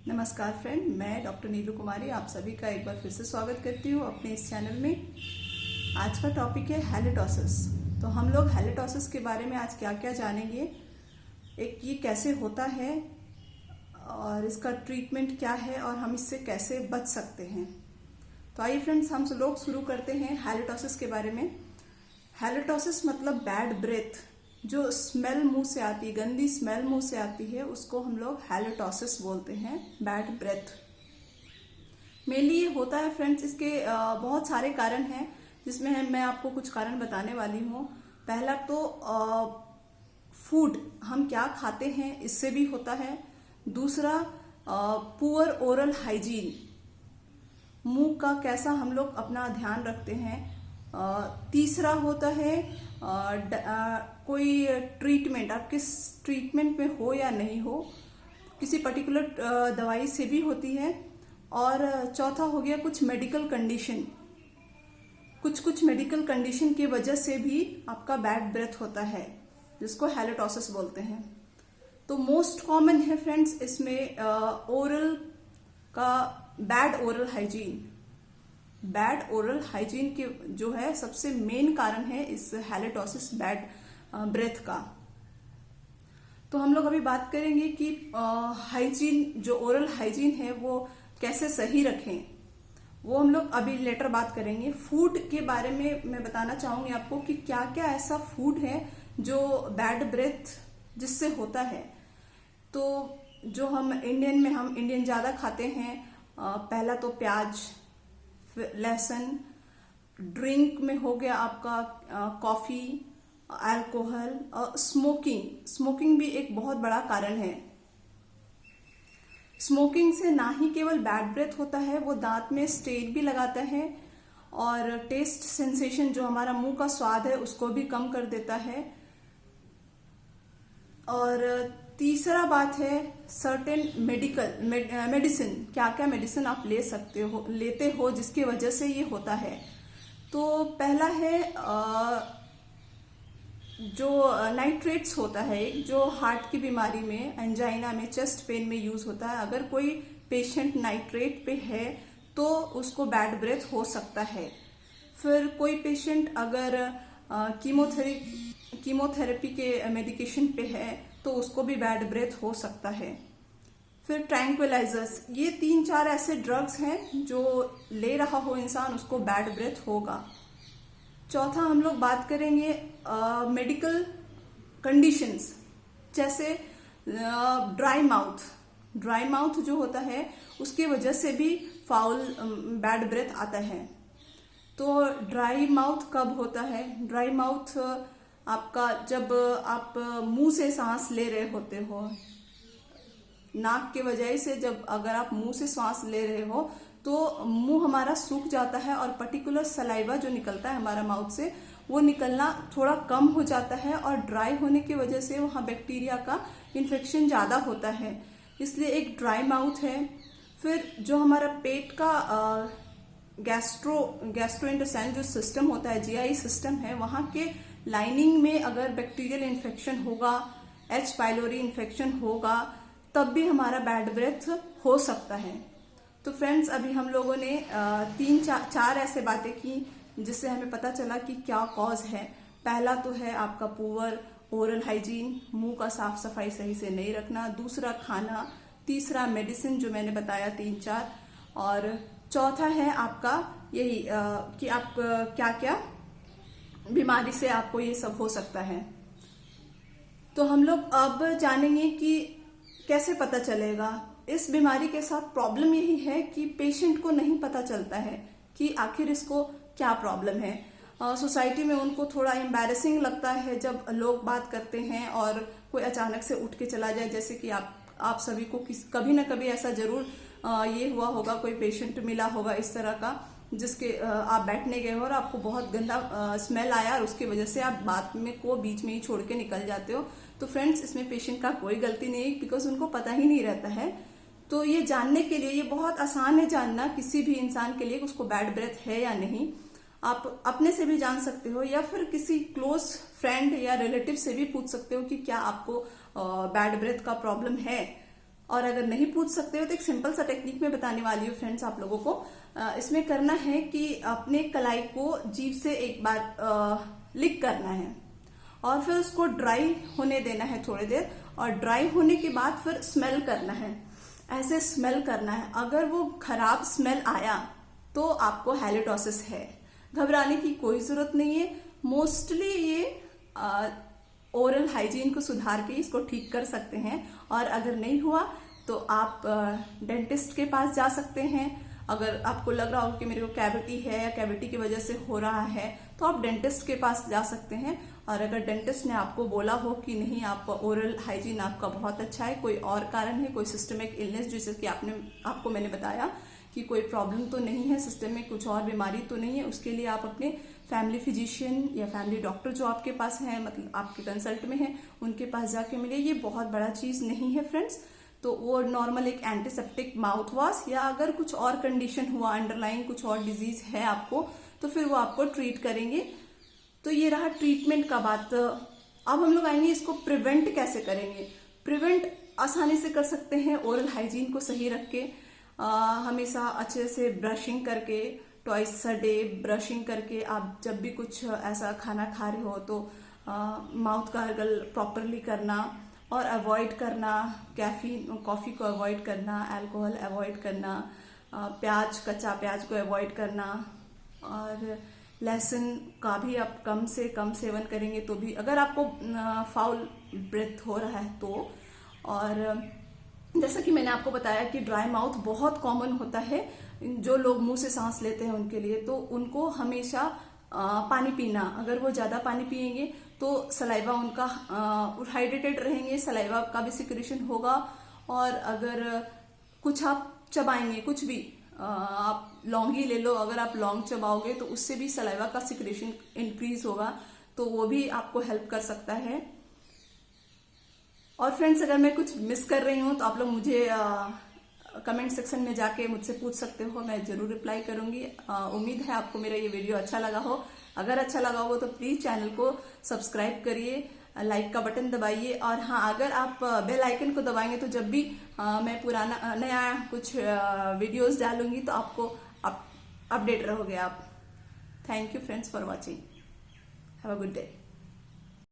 नमस्कार फ्रेंड, मैं डॉक्टर नीलू कुमारी आप सभी का एक बार फिर से स्वागत करती हूँ अपने इस चैनल में। आज का टॉपिक है हैलिटोसिस। तो हम लोग हैलिटोसिस के बारे में आज क्या क्या जानेंगे, एक ये कैसे होता है और इसका ट्रीटमेंट क्या है और हम इससे कैसे बच सकते हैं। तो आइए फ्रेंड्स, हम लोग शुरू करते हैं हैलिटोसिस के बारे में। हैलिटोसिस मतलब बैड ब्रेथ, जो स्मेल मुंह से आती है, गंदी स्मेल मुंह से आती है, उसको हम लोग हैलिटोसिस बोलते हैं, बैड ब्रेथ। मेनली ये होता है फ्रेंड्स, इसके बहुत सारे कारण हैं जिसमें मैं आपको कुछ कारण बताने वाली हूँ। पहला तो फूड, हम क्या खाते हैं, इससे भी होता है। दूसरा पुअर ओरल हाइजीन, मुंह का कैसा हम लोग अपना ध्यान रखते हैं। तीसरा होता है कोई ट्रीटमेंट, आप किस ट्रीटमेंट में हो या नहीं हो, किसी पर्टिकुलर दवाई से भी होती है। और चौथा हो गया कुछ मेडिकल कंडीशन, कुछ मेडिकल कंडीशन की वजह से भी आपका बैड ब्रेथ होता है, जिसको हैलिटोसिस बोलते हैं। तो मोस्ट कॉमन है फ्रेंड्स इसमें ओरल का bad oral hygiene. Bad oral hygiene के जो है सबसे मेन कारण है इस हैलिटोसिस बैड ब्रेथ का। तो हम लोग अभी बात करेंगे कि हाइजीन, जो ओरल हाइजीन है वो कैसे सही रखें, वो हम लोग अभी लेटर बात करेंगे। फूड के बारे में मैं बताना चाहूंगी आपको कि क्या क्या ऐसा फूड है जो बैड ब्रेथ जिससे होता है। तो जो हम इंडियन ज्यादा खाते हैं, पहला तो प्याज, लहसुन। ड्रिंक में हो गया आपका कॉफी, अल्कोहल और स्मोकिंग भी एक बहुत बड़ा कारण है। स्मोकिंग से ना ही केवल बैड ब्रेथ होता है, वो दांत में स्टेन भी लगाता है और टेस्ट सेंसेशन, जो हमारा मुंह का स्वाद है, उसको भी कम कर देता है। और तीसरा बात है सर्टेन मेडिसिन, क्या क्या मेडिसिन आप लेते हो जिसकी वजह से ये होता है। तो पहला है जो नाइट्रेट्स होता है, जो हार्ट की बीमारी में, एंजाइना में, चेस्ट पेन में यूज होता है। अगर कोई पेशेंट नाइट्रेट पे है तो उसको बैड ब्रेथ हो सकता है। फिर कोई पेशेंट अगर कीमोथेरेपी के मेडिकेशन पे है तो उसको भी बैड ब्रेथ हो सकता है। फिर ट्रैंक्विलाइजर्स, ये 3-4 ऐसे ड्रग्स हैं जो ले रहा हो इंसान, उसको बैड ब्रेथ होगा। चौथा हम लोग बात करेंगे मेडिकल कंडीशंस, जैसे ड्राई माउथ जो होता है, उसकी वजह से भी फाउल बैड ब्रेथ आता है। तो ड्राई माउथ कब होता है? ड्राई माउथ आपका जब आप मुंह से सांस ले रहे होते हो, नाक के वजह से, जब अगर आप मुंह से सांस ले रहे हो तो मुंह हमारा सूख जाता है और पर्टिकुलर सलाइवा जो निकलता है हमारा माउथ से, वो निकलना थोड़ा कम हो जाता है और ड्राई होने की वजह से वहाँ बैक्टीरिया का इन्फेक्शन ज्यादा होता है, इसलिए एक ड्राई माउथ है। फिर जो हमारा पेट का गैस्ट्रोइंटेस्टाइनल जो सिस्टम होता है, जीआई सिस्टम है, वहाँ के लाइनिंग में अगर बैक्टीरियल इन्फेक्शन होगा, एच पाइलोरी इन्फेक्शन होगा, तब भी हमारा बैड ब्रेथ हो सकता है। तो फ्रेंड्स, अभी हम लोगों ने 3-4 ऐसे बातें की जिससे हमें पता चला कि क्या कॉज है। पहला तो है आपका पुअर ओरल हाइजीन, मुंह का साफ सफाई सही से नहीं रखना। दूसरा खाना। तीसरा मेडिसिन जो मैंने बताया 3-4। और चौथा है आपका यही कि आप क्या क्या बीमारी से आपको ये सब हो सकता है। तो हम लोग अब जानेंगे कि कैसे पता चलेगा। इस बीमारी के साथ प्रॉब्लम यही है कि पेशेंट को नहीं पता चलता है कि आखिर इसको क्या प्रॉब्लम है। सोसाइटी में उनको थोड़ा एम्बैरेसिंग लगता है जब लोग बात करते हैं और कोई अचानक से उठ के चला जाए। जैसे कि आप सभी को कभी ना कभी ऐसा जरूर ये हुआ होगा, कोई पेशेंट मिला होगा इस तरह का, जिसके आप बैठने गए हो और आपको बहुत गंदा स्मेल आया और उसकी वजह से आप बात में को बीच में ही छोड़ के निकल जाते हो। तो फ्रेंड्स, इसमें पेशेंट का कोई गलती नहीं है, बिकॉज उनको पता ही नहीं रहता है। तो ये जानने के लिए, ये बहुत आसान है जानना किसी भी इंसान के लिए कि उसको बैड ब्रेथ है या नहीं। आप अपने से भी जान सकते हो या फिर किसी क्लोज फ्रेंड या रिलेटिव से भी पूछ सकते हो कि क्या आपको बैड ब्रेथ का प्रॉब्लम है। और अगर नहीं पूछ सकते हो तो एक सिंपल सा टेक्निक में बताने वाली हूँ फ्रेंड्स आप लोगों को। इसमें करना है कि अपने कलाई को जीभ से एक बार लिक करना है और फिर उसको ड्राई होने देना है थोड़ी देर, और ड्राई होने के बाद फिर स्मेल करना है, ऐसे स्मेल करना है। अगर वो खराब स्मेल आया तो आपको हैलिडोसिस है। घबराने की कोई जरूरत नहीं है। मोस्टली ये ओरल हाइजीन को सुधार के इसको ठीक कर सकते हैं। और अगर नहीं हुआ तो आप डेंटिस्ट के पास जा सकते हैं। अगर आपको लग रहा हो कि मेरे को कैविटी है या कैविटी की वजह से हो रहा है तो आप डेंटिस्ट के पास जा सकते हैं। और अगर डेंटिस्ट ने आपको बोला हो कि नहीं, आप ओरल हाइजीन आपका बहुत अच्छा है, कोई और कारण है, कोई सिस्टमिक इलनेस जैसे कि आपको मैंने बताया कि कोई प्रॉब्लम तो नहीं है, सिस्टम में कुछ और बीमारी तो नहीं है, उसके लिए आप अपने फैमिली फिजिशियन या फैमिली डॉक्टर जो आपके पास है, मतलब आपके कंसल्ट में है, उनके पास जाके मिले। ये बहुत बड़ा चीज नहीं है फ्रेंड्स। तो वो नॉर्मल एक एंटीसेप्टिक माउथ वॉश, या अगर कुछ और कंडीशन हुआ, अंडरलाइन कुछ और डिजीज है आपको, तो फिर वो आपको ट्रीट करेंगे। तो ये रहा ट्रीटमेंट का बात। अब हम लोग आएंगे इसको प्रिवेंट कैसे करेंगे। प्रिवेंट आसानी से कर सकते हैं ओरल हाइजीन को सही रख के, हमेशा अच्छे से ब्रशिंग करके, ट्वाइस अ डे ब्रशिंग करके। आप जब भी कुछ ऐसा खाना खा रहे हो तो माउथ गार्गल प्रॉपरली करना, और अवॉइड करना कैफीन, कॉफी को अवॉइड करना, अल्कोहल अवॉइड करना, प्याज, कच्चा प्याज को अवॉइड करना, और लहसुन का भी आप कम से कम सेवन करेंगे तो भी, अगर आपको फाउल ब्रेथ हो रहा है तो। और जैसा कि मैंने आपको बताया कि ड्राई माउथ बहुत कॉमन होता है जो लोग मुंह से सांस लेते हैं उनके लिए, तो उनको हमेशा पानी पीना, अगर वो ज्यादा पानी पिएंगे तो सलाइवा उनका हाइड्रेटेड रहेंगे, सलाइवा का भी सिक्रेशन होगा। और अगर कुछ आप चबाएंगे, कुछ भी, आप लौंग ही ले लो, अगर आप लौंग चबाओगे तो उससे भी सलाइवा का सिक्रेशन इंक्रीज होगा, तो वो भी आपको हेल्प कर सकता है। और फ्रेंड्स, अगर मैं कुछ मिस कर रही हूँ तो आप लोग मुझे कमेंट सेक्शन में जाके मुझसे पूछ सकते हो, मैं जरूर रिप्लाई करूंगी। उम्मीद है आपको मेरा ये वीडियो अच्छा लगा हो। अगर अच्छा लगा हो तो प्लीज चैनल को सब्सक्राइब करिए, लाइक का बटन दबाइए, और हाँ, अगर आप बेल आइकन को दबाएंगे तो जब भी मैं पुराना नया कुछ वीडियोस डालूंगी तो आपको अपडेट रहोगे आप। Thank you friends for watching. Have a good day.